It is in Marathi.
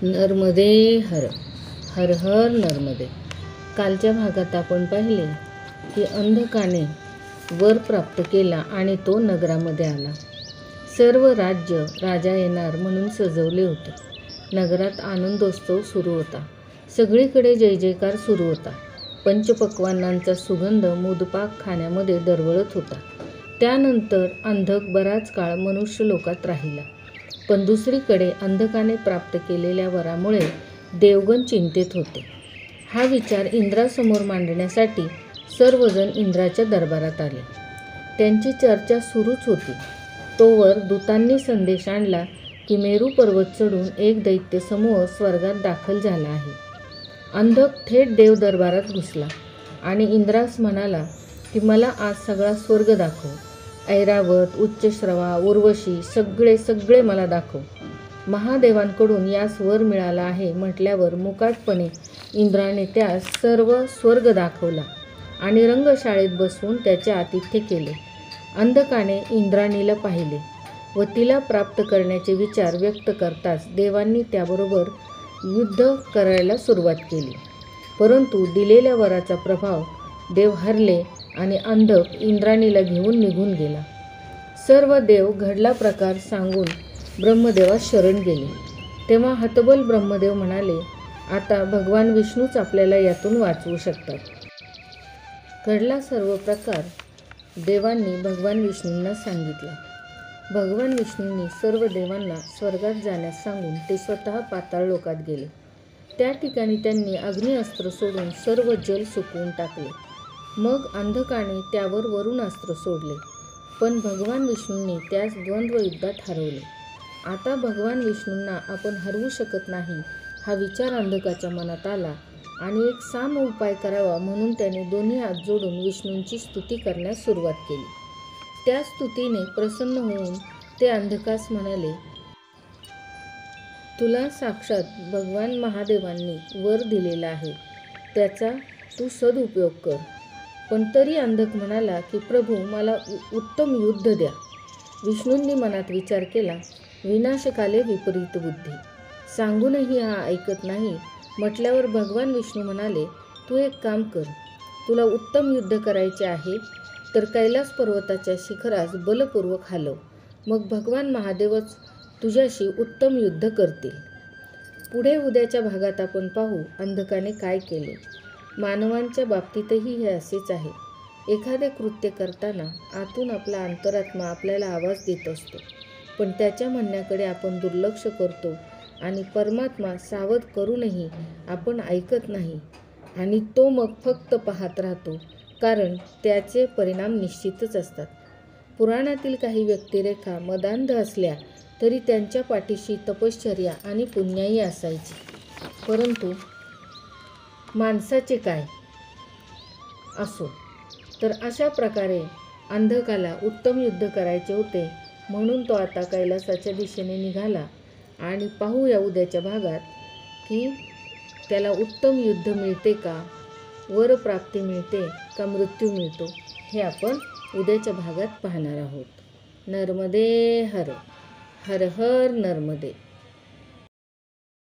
नर्मदे हर हर हर नर्मदे. कालच्या भागात आपण पाहिले की अंधकाने वर प्राप्त केला आणि तो नगरामध्ये आला. सर्व राज्य राजा येणार म्हणून सजवले होते. नगरात आनंदोत्सव सुरू होता. सगळीकडे जय जयकार सुरू होता. पंचपक्वान्नांचा सुगंध मुदपाक खाण्यामध्ये दरवळत होता. त्यानंतर अंधक बराच काळ मनुष्य लोकात राहिला. पण दुसरीकडे अंधकाने प्राप्त केलेल्या वरामुळे देवगण चिंतेत होते. हा विचार इंद्रासमोर मांडण्यासाठी सर्वजण इंद्राच्या दरबारात आले. त्यांची चर्चा सुरूच होती. तोवर दूतांनी संदेश आणला की मेरू पर्वत चढून एक दैत्य समूह स्वर्गात दाखल झाला आहे. अंधक थेट देव दरबारात घुसला आणि इंद्रास म्हणाला की मला आज सगळा स्वर्ग दाखव. ऐरावत, उच्चश्रवा, उर्वशी सगळे मला दाखव. महादेवांकडून यास वर मिळाला आहे म्हटल्यावर मुकाटपणे इंद्राने त्यास सर्व स्वर्ग दाखवला आणि रंगशाळेत बसवून त्याचे आतिथ्य केले. अंधकाने इंद्राणीला पाहिले व तिला प्राप्त करण्याचे विचार व्यक्त करताच देवांनी त्याबरोबर युद्ध करायला सुरुवात केली. परंतु दिलेल्या वराचा प्रभाव देव हरले आणि अंधक इंद्राणीला घेऊन निघून गेला. सर्व देव घडला प्रकार सांगून ब्रह्मदेवास शरण गेले. तेव्हा हतबल ब्रह्मदेव म्हणाले, आता भगवान विष्णूच आपल्याला यातून वाचवू शकतात. घडला सर्व प्रकार देवांनी भगवान विष्णूंना सांगितला. भगवान विष्णूंनी सर्व देवांना स्वर्गात जाण्यास सांगून ते स्वतः पाताळ लोकात गेले. त्या ठिकाणी त्यांनी अग्निअस्त्र सोडून सर्व जल सुकवून टाकले. मग अंधकाने त्यावर वरुणास्त्र सोडले, पण भगवान विष्णूंनी त्यास द्वंद्व युद्धात हरवले. आता भगवान विष्णूंना आपण हरवू शकत नाही हा विचार अंधकाच्या मनात आला आणि एक साम उपाय करावा म्हणून त्याने दोन्ही हात जोडून विष्णूंची स्तुती करण्यास सुरुवात केली. त्या स्तुतीने प्रसन्न होऊन ते अंधकास म्हणाले, तुला साक्षात भगवान महादेवांनी वर दिलेला आहे, त्याचा तू सदुपयोग कर. पण तरी अंधक म्हणाला की प्रभू मला उत्तम युद्ध द्या. विष्णूंनी मनात विचार केला, विनाशकाले विपरीत बुद्धी. सांगूनही हा ऐकत नाही म्हटल्यावर भगवान विष्णू म्हणाले, तू एक काम कर. तुला उत्तम युद्ध करायचे आहे तर कैलास पर्वताच्या शिखरास बलपूर्वक हलव. मग भगवान महादेवच तुझ्याशी उत्तम युद्ध करतील. पुढे उद्याच्या भागात आपण पाहू अंधकाने काय केले. मानवांच्या बाबतीतही हे असेच आहे. एखादे कृत्य करताना आतून आपला अंतरात्मा आपल्याला आवाज देत असतो, पण त्याच्या म्हणण्याकडे आपण दुर्लक्ष करतो आणि परमात्मा सावध करूनही आपण ऐकत नाही आणि तो मग फक्त पाहत राहतो, कारण त्याचे परिणाम निश्चितच असतात. पुराणातील काही व्यक्तिरेखा मदांध असल्या तरी त्यांच्या पाठीशी तपश्चर्या आणि पुण्याई असायची. परंतु माणसाचे काय असो, तर अशा प्रकारे अंधकाला उत्तम युद्ध करायचे होते म्हणून तो आता कैलासाच्या दिशेने निघाला. आणि पाहूया उद्याच्या भागात की त्याला उत्तम युद्ध मिळते का, वरप्राप्ती मिळते का मृत्यू मिळतो, हे आपण उद्याच्या भागात पाहणार आहोत. नर्मदे हर हर हर नर्मदे.